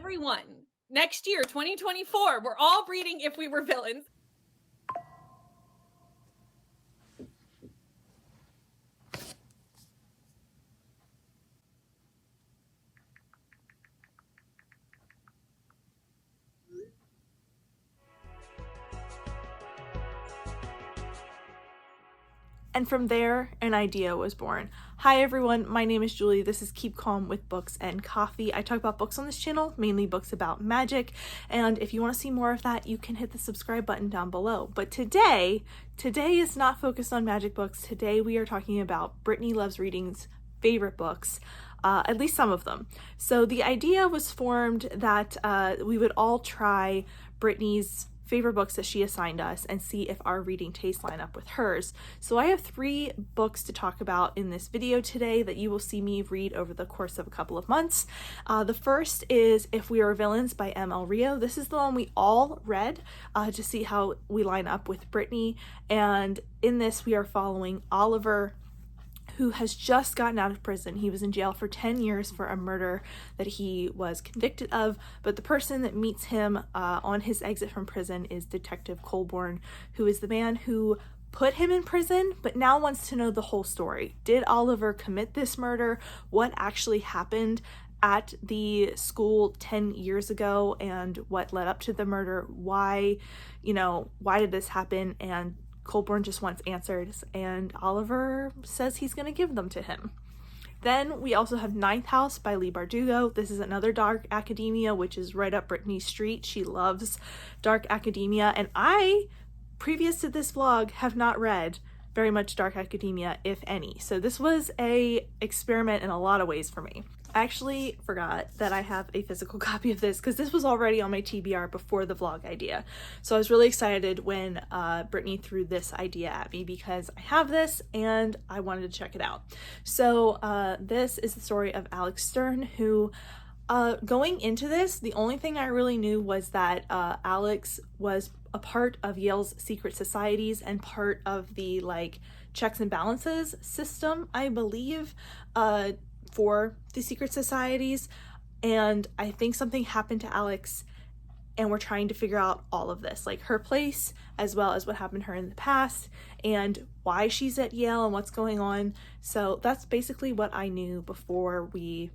everyone. Next year, 2024, we're all reading If We Were Villains. And from there, an idea was born. Hi everyone, my name is Julie. This is Keep Calm with Books and Coffee. I talk about books on this channel, mainly books about magic, and if you want to see more of that, you can hit the subscribe button down below. But today is not focused on magic books. Today we are talking about Brittany Loves Reading's favorite books, at least some of them. So the idea was formed that we would all try Brittany's favorite books that she assigned us and see if our reading tastes line up with hers. So I have 3 books to talk about in this video today that you will see me read over the course of a couple of months. The first is If We Are Villains by M.L. Rio. This is the one we all read to see how we line up with Brittany, and in this we are following Oliver, who has just gotten out of prison. He was in jail for 10 years for a murder that he was convicted of, but the person that meets him on his exit from prison is Detective Colborne, who is the man who put him in prison, but now wants to know the whole story. Did Oliver commit this murder? What actually happened at the school 10 years ago, and what led up to the murder? Why did this happen? And Colborne just wants answers, and Oliver says he's going to give them to him. Then we also have Ninth House by Leigh Bardugo. This is another dark academia, which is right up Brittany's street. She loves dark academia, and I, previous to this vlog, have not read very much dark academia, if any. So this was a experiment in a lot of ways for me. I actually forgot that I have a physical copy of this because this was already on my TBR before the vlog idea. So I was really excited when Brittany threw this idea at me because I have this and I wanted to check it out. So this is the story of Alex Stern, who going into this, the only thing I really knew was that Alex was a part of Yale's secret societies and part of the checks and balances system, I believe, for the secret societies. And I think something happened to Alex and we're trying to figure out all of this, like her place as well as what happened to her in the past and why she's at Yale and what's going on. So that's basically what I knew before we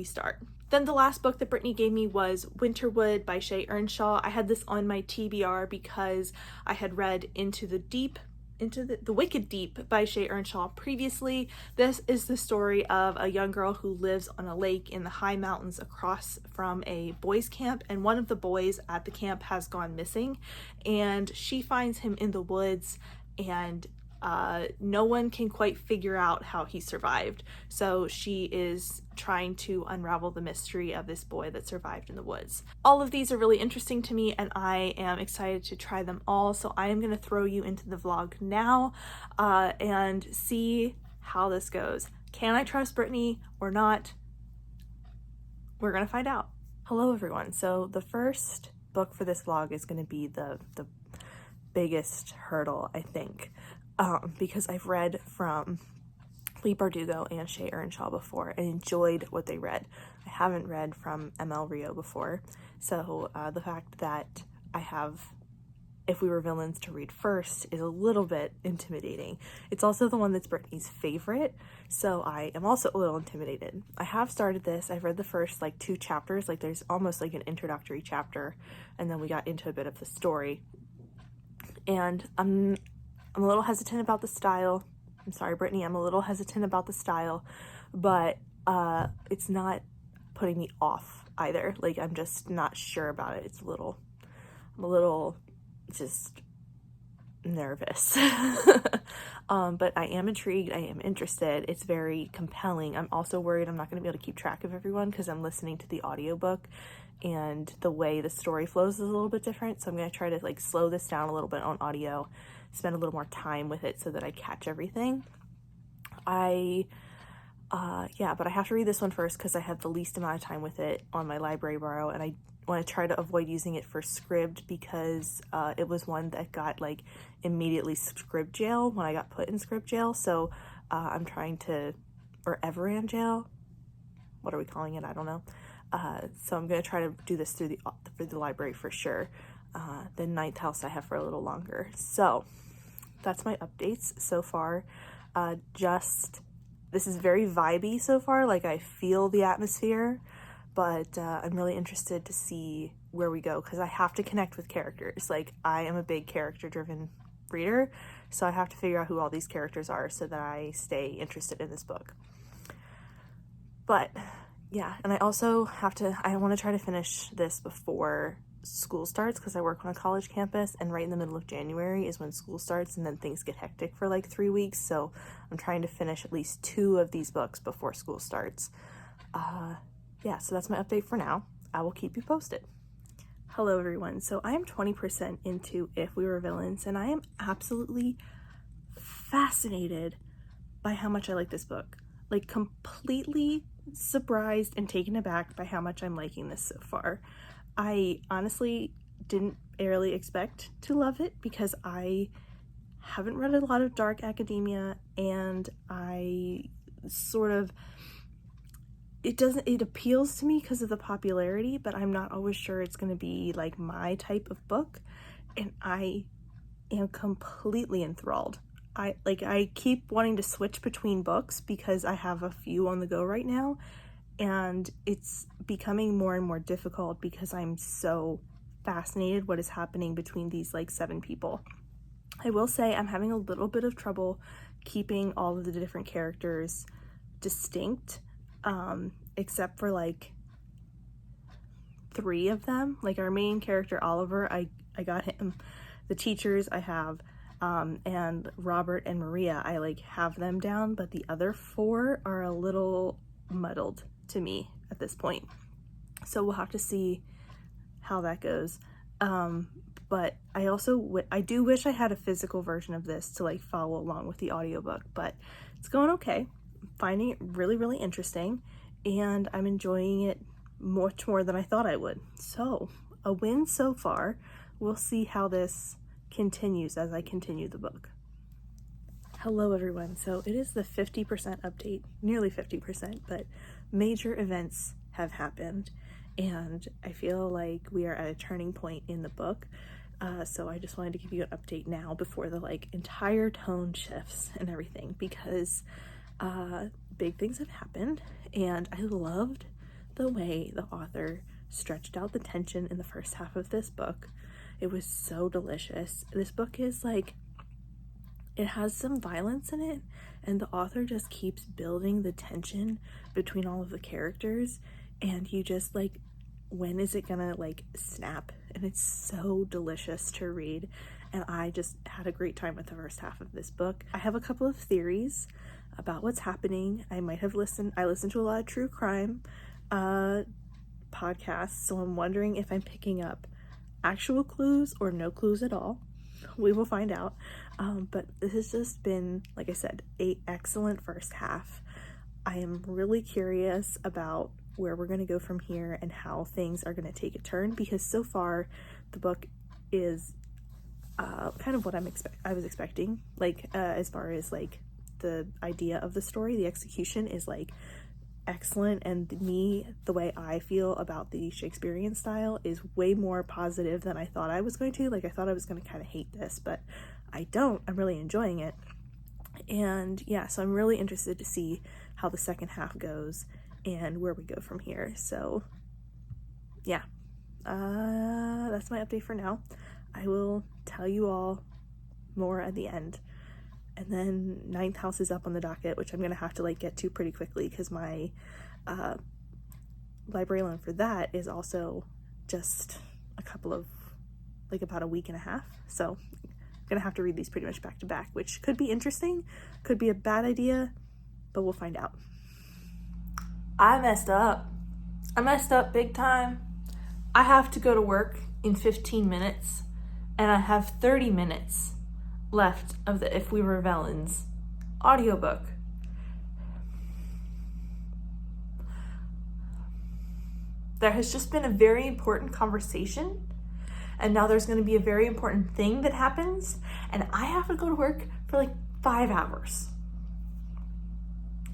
start. Then the last book that Brittany gave me was Winterwood by Shay Earnshaw. I had this on my TBR because I had read Into the Wicked Deep by Shay Earnshaw previously. This is the story of a young girl who lives on a lake in the high mountains across from a boys' camp, and one of the boys at the camp has gone missing, and she finds him in the woods, and no one can quite figure out how he survived. So she is trying to unravel the mystery of this boy that survived in the woods. All of these are really interesting to me and I am excited to try them all. So I am going to throw you into the vlog now and see how this goes. Can I trust Brittany or not? We're going to find out. Hello everyone. So the first book for this vlog is going to be the biggest hurdle, I think. Because I've read from Leigh Bardugo and Shay Earnshaw before and enjoyed what they read. I haven't read from M.L. Rio before, so the fact that I have If We Were Villains to read first is a little bit intimidating. It's also the one that's Brittany's favorite, so I am also a little intimidated. I have started this. I've read the first 2 chapters, there's almost an introductory chapter, and then we got into a bit of the story. And I'm a little hesitant about the style. I'm sorry, Brittany, I'm a little hesitant about the style, but it's not putting me off either. I'm just not sure about it. I'm a little just nervous. But I am intrigued. I am interested. It's very compelling. I'm also worried I'm not going to be able to keep track of everyone because I'm listening to the audiobook and the way the story flows is a little bit different. So I'm going to try to slow this down a little bit on audio, spend a little more time with it so that I catch everything. But I have to read this one first because I have the least amount of time with it on my library borrow, and I want to try to avoid using it for scribd because it was one that got immediately scribd jail when I got put in scribd jail. So I'm trying to, or Everand jail, what are we calling it? I don't know. So I'm going to try to do this through the library for sure. The ninth house I have for a little longer. So that's my updates so far. This is very vibey so far, like I feel the atmosphere, but I'm really interested to see where we go because I have to connect with characters. Like, I am a big character-driven reader, so I have to figure out who all these characters are so that I stay interested in this book. But yeah, and I also I want to try to finish this before school starts because I work on a college campus, and right in the middle of January is when school starts, and then things get hectic for like 3 weeks. So I'm trying to finish at least 2 of these books before school starts. Yeah, so that's my update for now. I will keep you posted. Hello everyone. So I am 20% into If We Were Villains, and I am absolutely fascinated by how much I like this book. Like, completely surprised and taken aback by how much I'm liking this so far. I honestly didn't really expect to love it because I haven't read a lot of dark academia, and it appeals to me because of the popularity, but I'm not always sure it's going to be like my type of book, and I am completely enthralled. I keep wanting to switch between books because I have a few on the go right now, and it's becoming more and more difficult because I'm so fascinated what is happening between these like 7 people. I will say I'm having a little bit of trouble keeping all of the different characters distinct, except for like 3 of them. Like our main character Oliver, I got him. The teachers I have, and Robert and Maria, I like have them down, but the other 4 are a little muddled to me at this point. So we'll have to see how that goes. But I do wish I had a physical version of this to like follow along with the audiobook, but it's going okay. I'm finding it really, really interesting, and I'm enjoying it much more than I thought I would. So a win so far. We'll see how this continues as I continue the book. Hello everyone. So it is the 50% update, nearly 50%, but major events have happened, and I feel like we are at a turning point in the book. So I just wanted to give you an update now before the like entire tone shifts and everything, because big things have happened, and I loved the way the author stretched out the tension in the first half of this book. It was so delicious. This book is like, it has some violence in it, and the author just keeps building the tension between all of the characters, and you just like, when is it gonna like snap? And it's so delicious to read, and I just had a great time with the first half of this book. I have a couple of theories about what's happening. I listen to a lot of true crime podcasts, so I'm wondering if I'm picking up actual clues or no clues at all. We will find out. But this has just been, like I said, an excellent first half. I am really curious about where we're going to go from here and how things are going to take a turn, because so far the book is kind of what I was expecting, like as far as like the idea of the story. The execution is like excellent, and the way I feel about the Shakespearean style is way more positive than I thought I was going to. Like, I thought I was going to kind of hate this, but I don't. I'm really enjoying it. And yeah, so I'm really interested to see how the second half goes and where we go from here. So yeah, that's my update for now. I will tell you all more at the end. And then ninth house is up on the docket, which I'm going to have to like get to pretty quickly because my library loan for that is also just about a week and a half. So I'm going to have to read these pretty much back to back, which could be interesting, could be a bad idea, but we'll find out. I messed up. I messed up big time. I have to go to work in 15 minutes, and I have 30 minutes left of the If We Were Villains audiobook. There has just been a very important conversation, and now there's going to be a very important thing that happens, and I have to go to work for like 5 hours.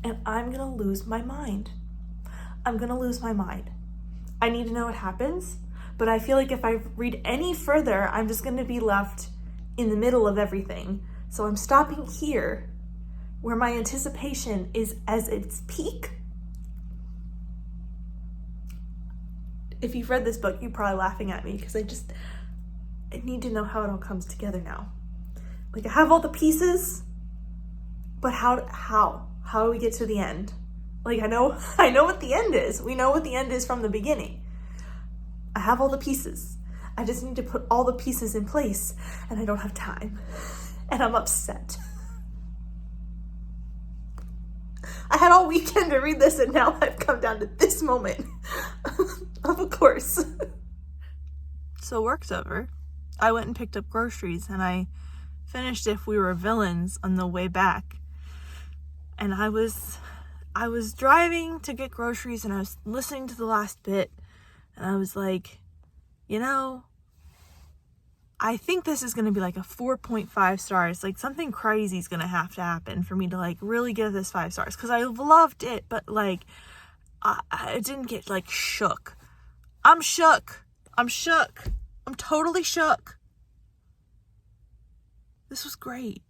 And I'm going to lose my mind. I'm going to lose my mind. I need to know what happens, but I feel like if I read any further, I'm just going to be left in the middle of everything. So I'm stopping here where my anticipation is at its peak. If you've read this book, you're probably laughing at me because I need to know how it all comes together now. Like, I have all the pieces, but how do we get to the end? Like, I know what the end is. We know what the end is from the beginning. I have all the pieces. I just need to put all the pieces in place, and I don't have time. And I'm upset. I had all weekend to read this, and now I've come down to this moment. Of course. So work's over. I went and picked up groceries, and I finished If We Were Villains on the way back. And I was driving to get groceries, and I was listening to the last bit, and I was like, you know, I think this is going to be like a 4.5 stars. Like, something crazy is going to have to happen for me to like really give this 5 stars. Because I loved it, but like, I didn't get like shook. I'm shook. I'm totally shook. This was great.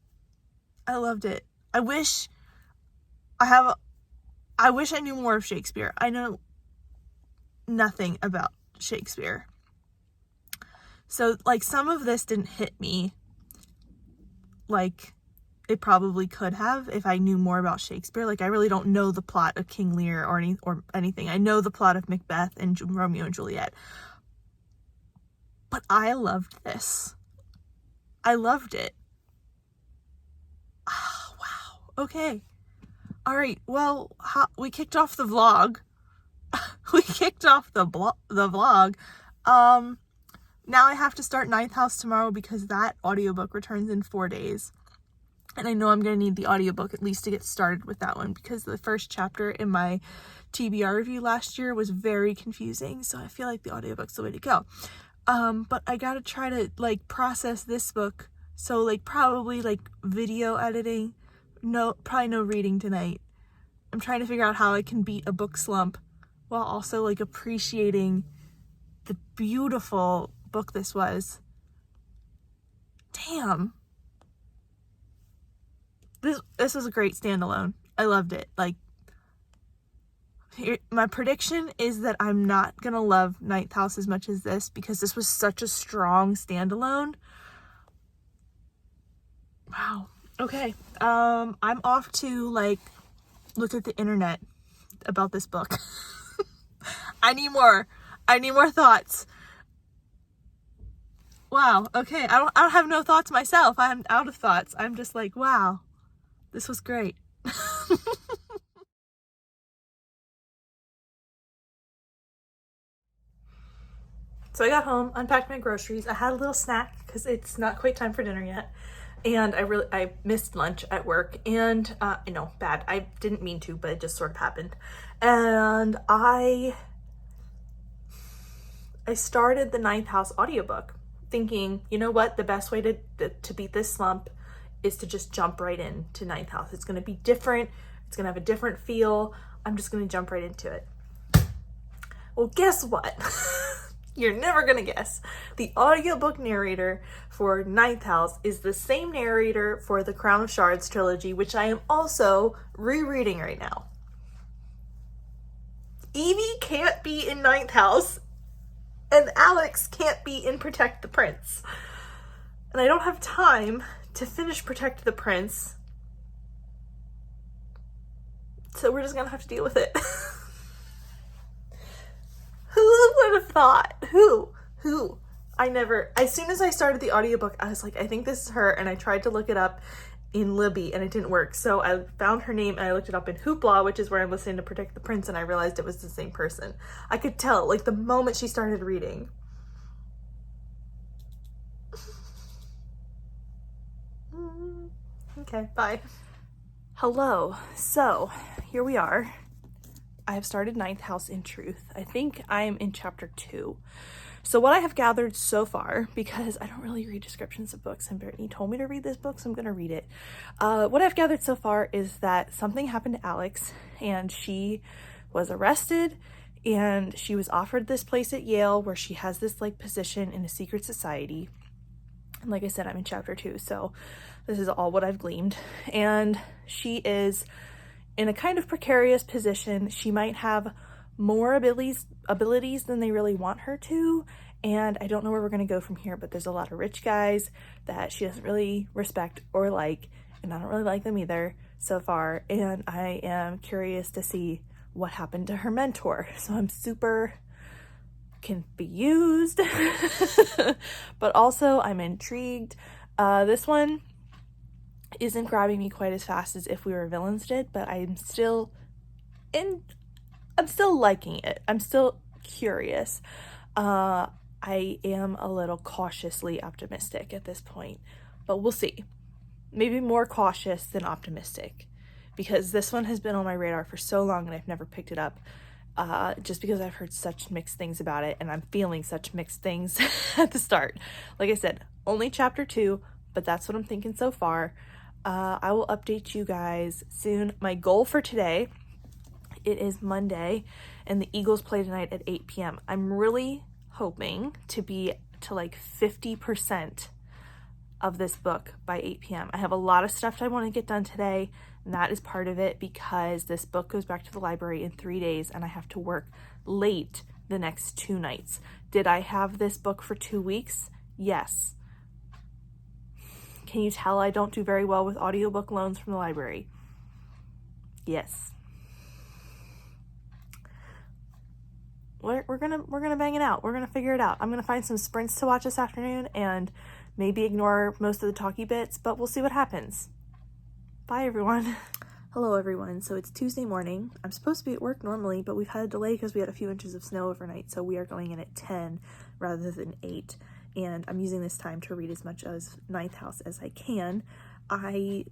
I loved it. I wish I knew more of Shakespeare. I know nothing about Shakespeare. So, like, some of this didn't hit me like it probably could have if I knew more about Shakespeare. Like, I really don't know the plot of King Lear or anything. I know the plot of Macbeth and Romeo and Juliet. But I loved this. I loved it. Oh, wow. Okay. All right. Well, we kicked off the vlog. We kicked off the vlog. Now I have to start Ninth House tomorrow because that audiobook returns in 4 days. And I know I'm going to need the audiobook at least to get started with that one because the first chapter in my TBR review last year was very confusing. So I feel like the audiobook's the way to go. But I got to try to like process this book. So like probably like video editing. Probably no reading tonight. I'm trying to figure out how I can beat a book slump while also like appreciating the beautiful book this was. Damn. This was a great standalone. I loved it. Like, my prediction is that I'm not gonna love Ninth House as much as this because this was such a strong standalone. Wow. Okay. I'm off to like look at the internet about this book. I need more thoughts. Wow. Okay. I don't have no thoughts myself. I'm out of thoughts. I'm just like, wow, this was great. So I got home, unpacked my groceries. I had a little snack because it's not quite time for dinner yet. And I missed lunch at work, and I know, bad. I didn't mean to, but it just sort of happened. And I started the Ninth House audiobook thinking, you know what, the best way to beat this slump is to just jump right into Ninth House. It's going to be different. It's going to have a different feel. I'm just going to jump right into it. Well, guess what? You're never going to guess. The audiobook narrator for Ninth House is the same narrator for the Crown of Shards trilogy, which I am also rereading right now. Evie can't be in Ninth House, and Alex can't be in Protect the Prince. And I don't have time to finish Protect the Prince, so we're just going to have to deal with it. Who would have thought? Who? As soon as I started the audiobook, I was like, I think this is her, and I tried to look it up in Libby, and it didn't work. So I found her name, and I looked it up in Hoopla, which is where I'm listening to Protect the Prince, and I realized it was the same person. I could tell, like, the moment she started reading. Okay, bye. Hello. So, here we are. I have started Ninth House in truth. I think I am in chapter 2. So what I have gathered so far, because I don't really read descriptions of books, and Brittany told me to read this book, so I'm going to read it. What I've gathered so far is that something happened to Alex, and she was arrested and she was offered this place at Yale where she has this like position in a secret society. And like I said, I'm in chapter 2, so this is all what I've gleaned. And she is in a kind of precarious position. She might have more abilities than they really want her to, and I don't know where we're going to go from here, but there's a lot of rich guys that she doesn't really respect or like, and I don't really like them either so far, and I am curious to see what happened to her mentor. So I'm super confused, but also I'm intrigued. This one isn't grabbing me quite as fast as If We Were Villains did, but I'm still liking it. I'm still curious. I am a little cautiously optimistic at this point, but we'll see. Maybe more cautious than optimistic, because this one has been on my radar for so long and I've never picked it up, just because I've heard such mixed things about it and I'm feeling such mixed things at the start. Like I said, only chapter 2, but that's what I'm thinking so far. I will update you guys soon. My goal for today, it is Monday and the Eagles play tonight at 8 p.m. I'm really hoping to be to like 50% of this book by 8 p.m. I have a lot of stuff I want to get done today, and that is part of it because this book goes back to the library in 3 days and I have to work late the next 2 nights. Did I have this book for 2 weeks? Yes. Can you tell I don't do very well with audiobook loans from the library? Yes. We're gonna bang it out. We're gonna figure it out. I'm gonna find some sprints to watch this afternoon and maybe ignore most of the talky bits, but we'll see what happens. Bye, everyone. Hello, everyone. So it's Tuesday morning. I'm supposed to be at work normally, but we've had a delay because we had a few inches of snow overnight, so we are going in at 10 rather than 8, and I'm using this time to read as much as Ninth House as I can. I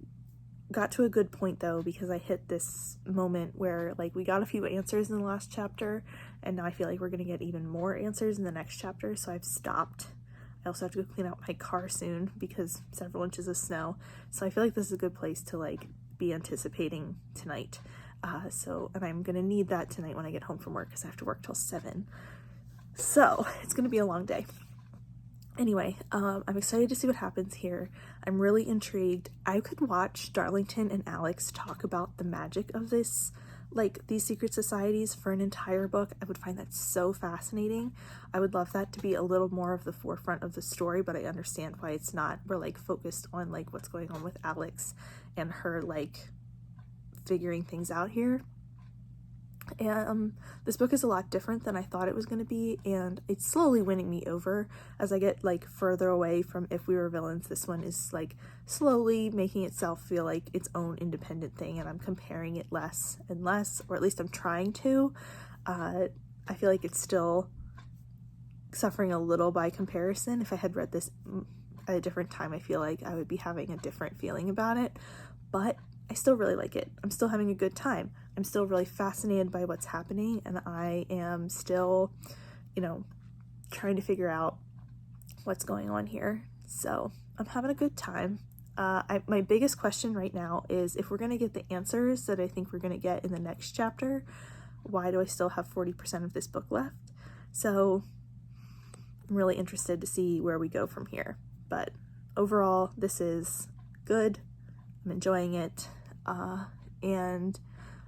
got to a good point though, because I hit this moment where like we got a few answers in the last chapter, and now I feel like we're gonna get even more answers in the next chapter, so I've stopped. I also have to go clean out my car soon because several inches of snow, so I feel like this is a good place to like be anticipating tonight. And I'm gonna need that tonight when I get home from work because I have to work till 7, so it's gonna be a long day. Anyway, I'm excited to see what happens here. I'm really intrigued. I could watch Darlington and Alex talk about the magic of this, like these secret societies, for an entire book. I would find that so fascinating. I would love that to be a little more of the forefront of the story, but I understand why it's not. We're like focused on like what's going on with Alex and her like figuring things out here. And this book is a lot different than I thought it was going to be, and it's slowly winning me over as I get like further away from If We Were Villains. This one is like slowly making itself feel like its own independent thing, and I'm comparing it less and less, or at least I'm trying to. I feel like it's still suffering a little by comparison. If I had read this at a different time, I feel like I would be having a different feeling about it, but I still really like it. I'm still having a good time. I'm still really fascinated by what's happening, and I am still, trying to figure out what's going on here. So I'm having a good time. My biggest question right now is if we're going to get the answers that I think we're going to get in the next chapter, why do I still have 40% of this book left? So I'm really interested to see where we go from here. But overall, this is good. I'm enjoying it. And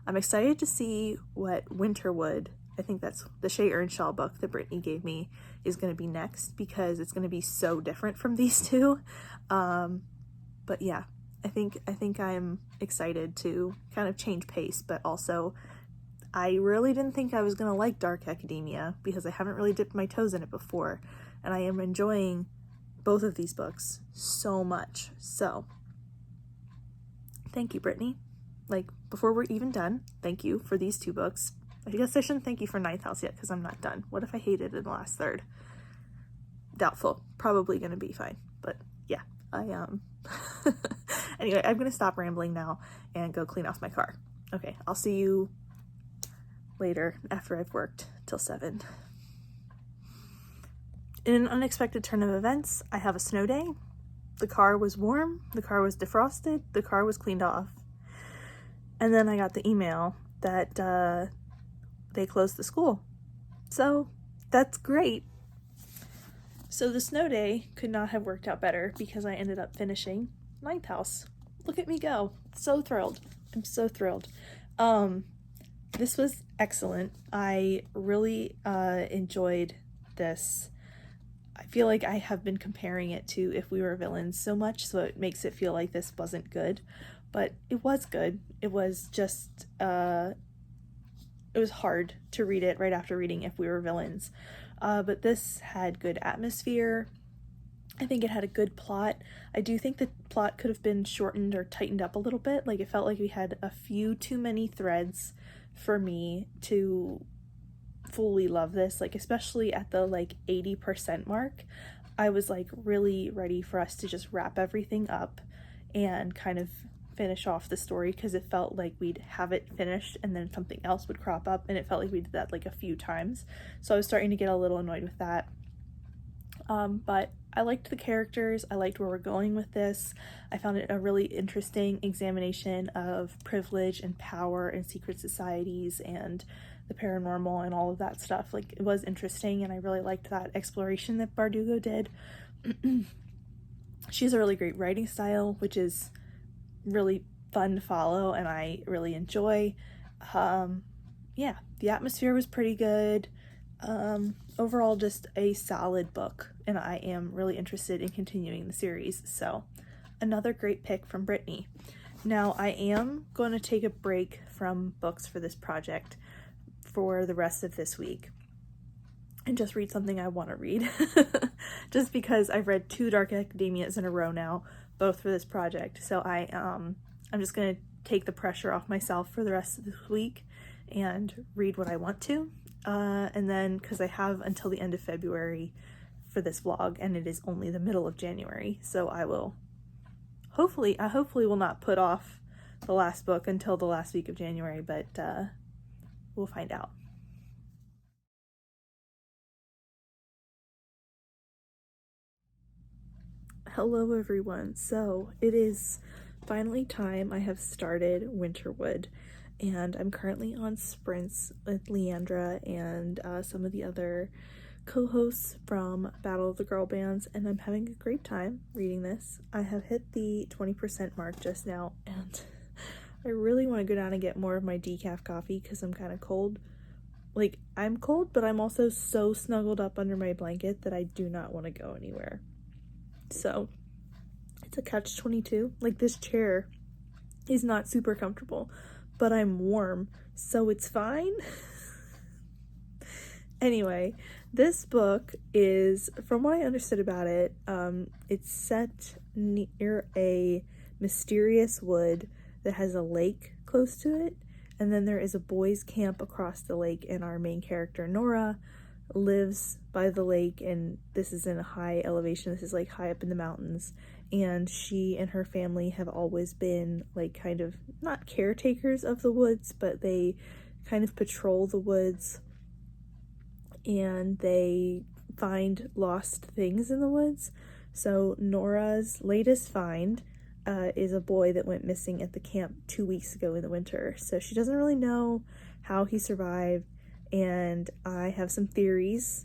I'm excited to see what Winterwood, I think that's the Shay Earnshaw book that Brittany gave me, is going to be next, because it's going to be so different from these two. But yeah, I think I'm excited to kind of change pace, but also I really didn't think I was going to like dark academia because I haven't really dipped my toes in it before, and I am enjoying both of these books so much. So thank you, Brittany. Like, before we're even done, thank you for these 2 books. I guess I shouldn't thank you for Ninth House yet because I'm not done. What if I hate it in the last third? Doubtful. Probably gonna be fine. But yeah, I Anyway, I'm gonna stop rambling now and go clean off my car. Okay, I'll see you later after I've worked till 7. In an unexpected turn of events, I have a snow day. The car was warm, the car was defrosted, the car was cleaned off. And then I got the email that they closed the school. So that's great. So the snow day could not have worked out better because I ended up finishing Ninth House. Look at me go. So thrilled. I'm so thrilled. This was excellent. I really enjoyed this. I feel like I have been comparing it to If We Were Villains so much, so it makes it feel like this wasn't good. But it was good. It was just, it was hard to read it right after reading If We Were Villains. But this had good atmosphere. I think it had a good plot. I do think the plot could have been shortened or tightened up a little bit. Like, it felt like we had a few too many threads for me to fully love this, like especially at the like 80% mark. I was like really ready for us to just wrap everything up and kind of finish off the story, because it felt like we'd have it finished and then something else would crop up, and it felt like we did that like a few times. So I was starting to get a little annoyed with that. But I liked the characters. I liked where we're going with this. I found it a really interesting examination of privilege and power and secret societies and the paranormal and all of that stuff. Like, it was interesting, and I really liked that exploration that Bardugo did. She has a really great writing style, which is really fun to follow, and I really enjoy. Yeah, the atmosphere was pretty good. Overall, just a solid book, and I am really interested in continuing the series. So another great pick from Brittany. Now, I am going to take a break from books for this project for the rest of this week and just read something I want to read. Just because I've read 2 Dark Academias in a row now, both for this project. So I'm just going to take the pressure off myself for the rest of this week and read what I want to. And then, because I have until the end of February for this vlog, and it is only the middle of January, so I will hopefully will not put off the last book until the last week of January, but we'll find out. Hello everyone. So it is finally time. I have started Winterwood, and I'm currently on sprints with Leandra and some of the other co-hosts from Battle of the Girl Bands, and I'm having a great time reading this. I have hit the 20% mark just now, and I really want to go down and get more of my decaf coffee because I'm kind of cold. Like, I'm cold, but I'm also so snuggled up under my blanket that I do not want to go anywhere. So it's a catch-22. Like, this chair is not super comfortable, but I'm warm, so it's fine. Anyway, this book is, from what I understood about it, it's set near a mysterious wood that has a lake close to it, and then there is a boys' camp across the lake, and our main character, Nora, lives by the lake, and this is in a high elevation. This is like high up in the mountains, and she and her family have always been like kind of not caretakers of the woods, but they kind of patrol the woods, and they find lost things in the woods. So Nora's latest find is a boy that went missing at the camp 2 weeks ago in the winter. So she doesn't really know how he survived, and I have some theories,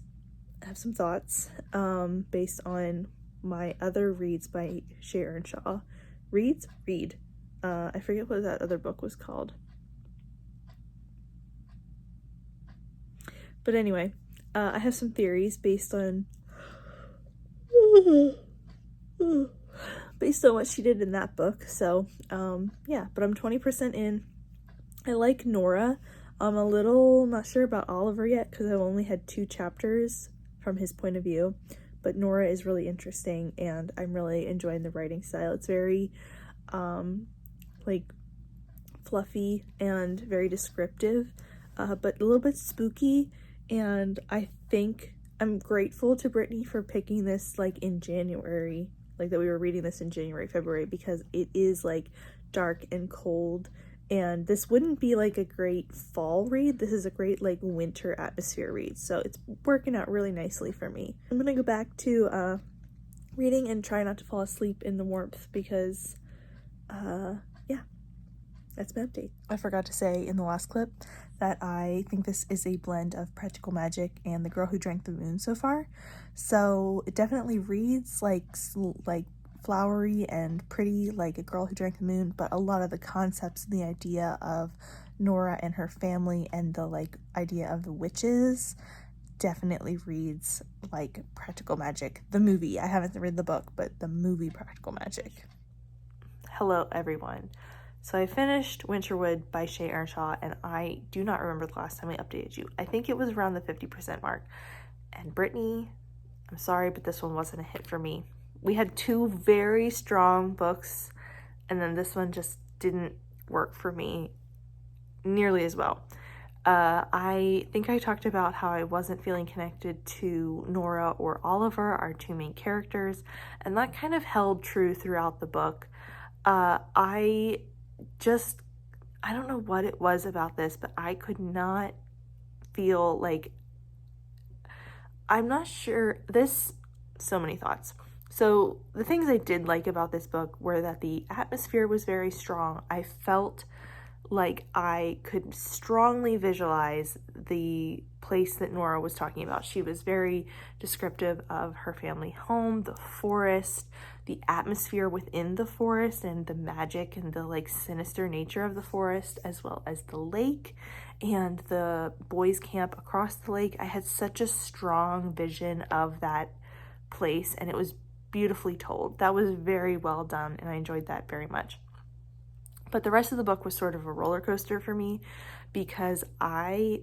I have some thoughts based on my other reads by Sharon Shaw. Read. I forget what that other book was called. But anyway, I have some theories based on what she did in that book. So yeah, but I'm 20% in. I like Nora. I'm a little not sure about Oliver yet because I've only had 2 chapters from his point of view, but Nora is really interesting, and I'm really enjoying the writing style. It's very like fluffy and very descriptive, but a little bit spooky, and I think I'm grateful to Brittany for picking this like in January, like that we were reading this in January, February, because it is like dark and cold, and this wouldn't be like a great fall read. This is a great like winter atmosphere read, so it's working out really nicely for me. I'm gonna go back to reading and try not to fall asleep in the warmth because yeah, that's my update. I forgot to say in the last clip that I think this is a blend of Practical Magic and The Girl Who Drank the Moon so far. So it definitely reads like flowery and pretty like A Girl Who Drank the Moon, but a lot of the concepts and the idea of Nora and her family and the like idea of the witches definitely reads like Practical Magic, the movie. I haven't read the book, but the movie Practical Magic. Hello everyone. So I finished Winterwood by Shay Earnshaw, and I do not remember the last time I updated you. I think it was around the 50% mark. And Brittany, I'm sorry, but this one wasn't a hit for me. We had two very strong books, and then this one just didn't work for me nearly as well. I think I talked about how I wasn't feeling connected to Nora or Oliver, our two main characters, and that kind of held true throughout the book. I don't know what it was about this, but I could not feel like, I'm not sure, so many thoughts. So the things I did like about this book were that the atmosphere was very strong. I felt like I could strongly visualize the place that Nora was talking about. She was very descriptive of her family home, the forest, the atmosphere within the forest, and the magic and the like sinister nature of the forest, as well as the lake and the boys' camp across the lake. I had such a strong vision of that place, and it was beautifully told. That was very well done, and I enjoyed that very much. But the rest of the book was sort of a roller coaster for me because I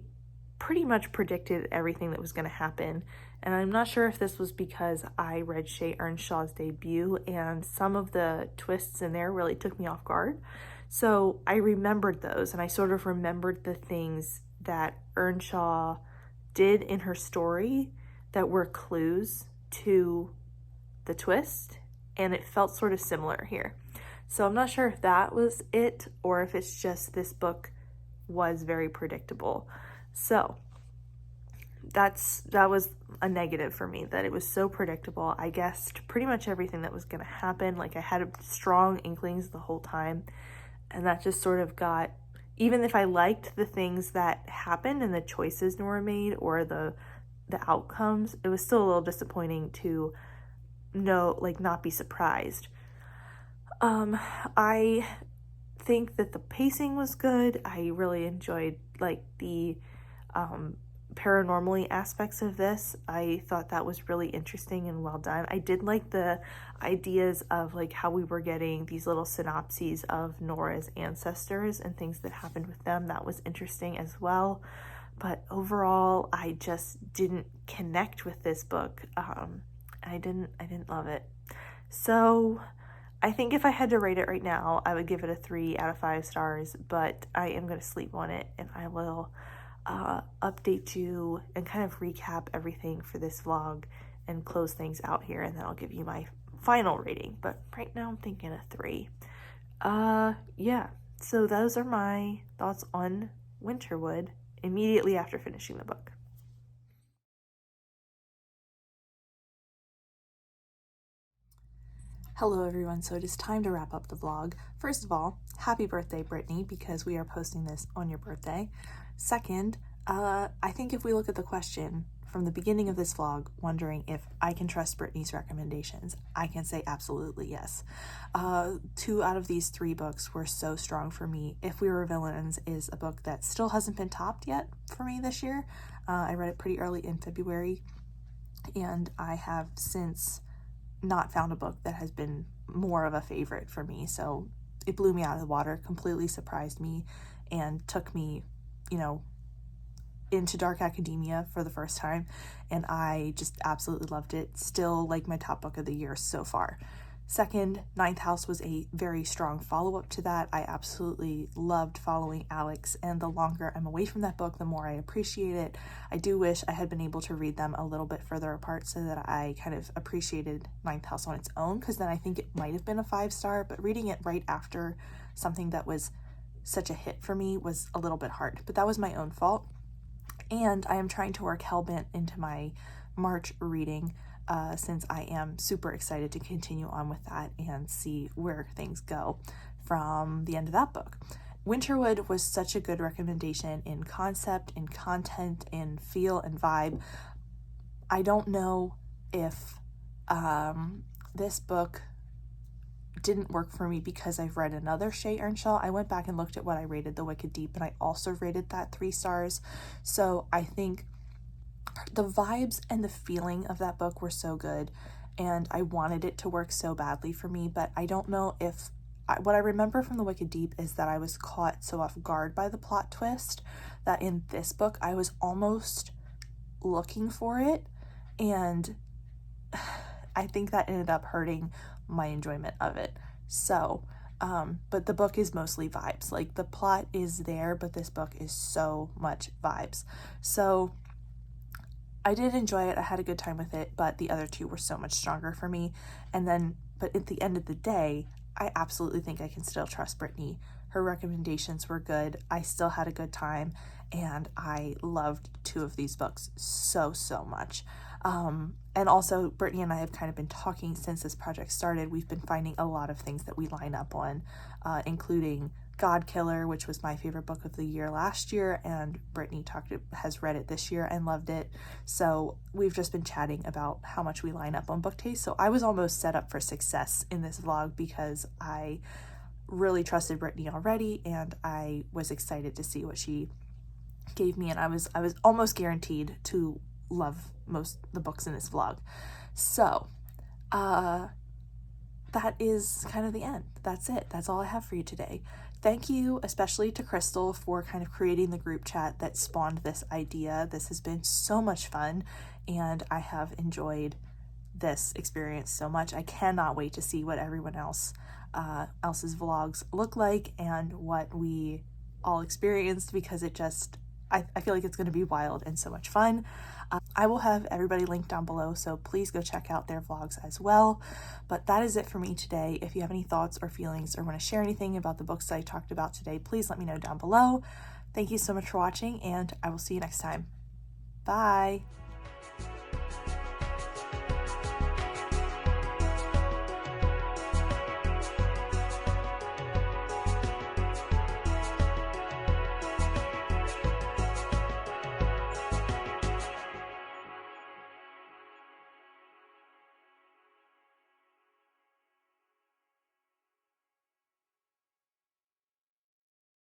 pretty much predicted everything that was going to happen. And I'm not sure if this was because I read Shay Earnshaw's debut and some of the twists in there really took me off guard. So I remembered those, and I sort of remembered the things that Earnshaw did in her story that were clues to the twist, and it felt sort of similar here. So I'm not sure if that was it or if it's just this book was very predictable. So that was a negative for me, that it was so predictable. I guessed pretty much everything that was going to happen. Like, I had strong inklings the whole time, and that just sort of got, even if I liked the things that happened and the choices Nora made or the outcomes, it was still a little disappointing to not be surprised. I think that the pacing was good. I really enjoyed the paranormally aspects of this. I thought that was really interesting and well done. I did like the ideas of how we were getting these little synopses of Nora's ancestors and things that happened with them. That was interesting as well. But overall, I just didn't connect with this book. I didn't love it. So I think if I had to rate it right now, I would give it a 3 out of 5 stars, but I am going to sleep on it, and I will update you and kind of recap everything for this vlog and close things out here, and then I'll give you my final rating. But right now I'm thinking a 3. Yeah, so those are my thoughts on Winterwood immediately after finishing the book. Hello everyone, so it is time to wrap up the vlog. First of all, happy birthday, Brittany, because we are posting this on your birthday. Second, I think if we look at the question from the beginning of this vlog, wondering if I can trust Brittany's recommendations, I can say absolutely yes. 2 out of these 3 books were so strong for me. If We Were Villains is a book that still hasn't been topped yet for me this year. I read it pretty early in February, and I have since not found a book that has been more of a favorite for me. So it blew me out of the water, completely surprised me, and took me, into dark academia for the first time, and I just absolutely loved it. Still my top book of the year so far. Second, Ninth House was a very strong follow-up to that. I absolutely loved following Alex, and the longer I'm away from that book, the more I appreciate it. I do wish I had been able to read them a little bit further apart so that I kind of appreciated Ninth House on its own, because then I think it might have been a 5-star, but reading it right after something that was such a hit for me was a little bit hard, but that was my own fault. And I am trying to work Hellbent into my March reading, since I am super excited to continue on with that and see where things go from the end of that book. Winterwood was such a good recommendation in concept, in content, in feel and vibe. I don't know if this book didn't work for me because I've read another Shea Earnshaw. I went back and looked at what I rated The Wicked Deep, and I also rated that 3 stars. So I think the vibes and the feeling of that book were so good, and I wanted it to work so badly for me, but I don't know if what I remember from The Wicked Deep is that I was caught so off guard by the plot twist that in this book I was almost looking for it, and I think that ended up hurting my enjoyment of it. So, but the book is mostly vibes. Like, the plot is there, but this book is so much vibes. So I did enjoy it. I had a good time with it, but the other two were so much stronger for me. And then, but at the end of the day, I absolutely think I can still trust Brittany. Her recommendations were good. I still had a good time, and I loved 2 of these books so much. And also, Brittany and I have kind of been talking since this project started. We've been finding a lot of things that we line up on, including God Killer, which was my favorite book of the year last year, and Brittany has read it this year and loved it. So we've just been chatting about how much we line up on book taste. So I was almost set up for success in this vlog because I really trusted Brittany already, and I was excited to see what she gave me, and I was almost guaranteed to love most the books in this vlog. So that is kind of the end. That's it. That's all I have for you today. Thank you especially to Crystal for kind of creating the group chat that spawned this idea. This has been so much fun, and I have enjoyed this experience so much. I cannot wait to see what everyone else's vlogs look like and what we all experienced, because it just, I feel like it's going to be wild and so much fun. I will have everybody linked down below, so please go check out their vlogs as well. But that is it for me today. If you have any thoughts or feelings or want to share anything about the books that I talked about today, please let me know down below. Thank you so much for watching, and I will see you next time. Bye!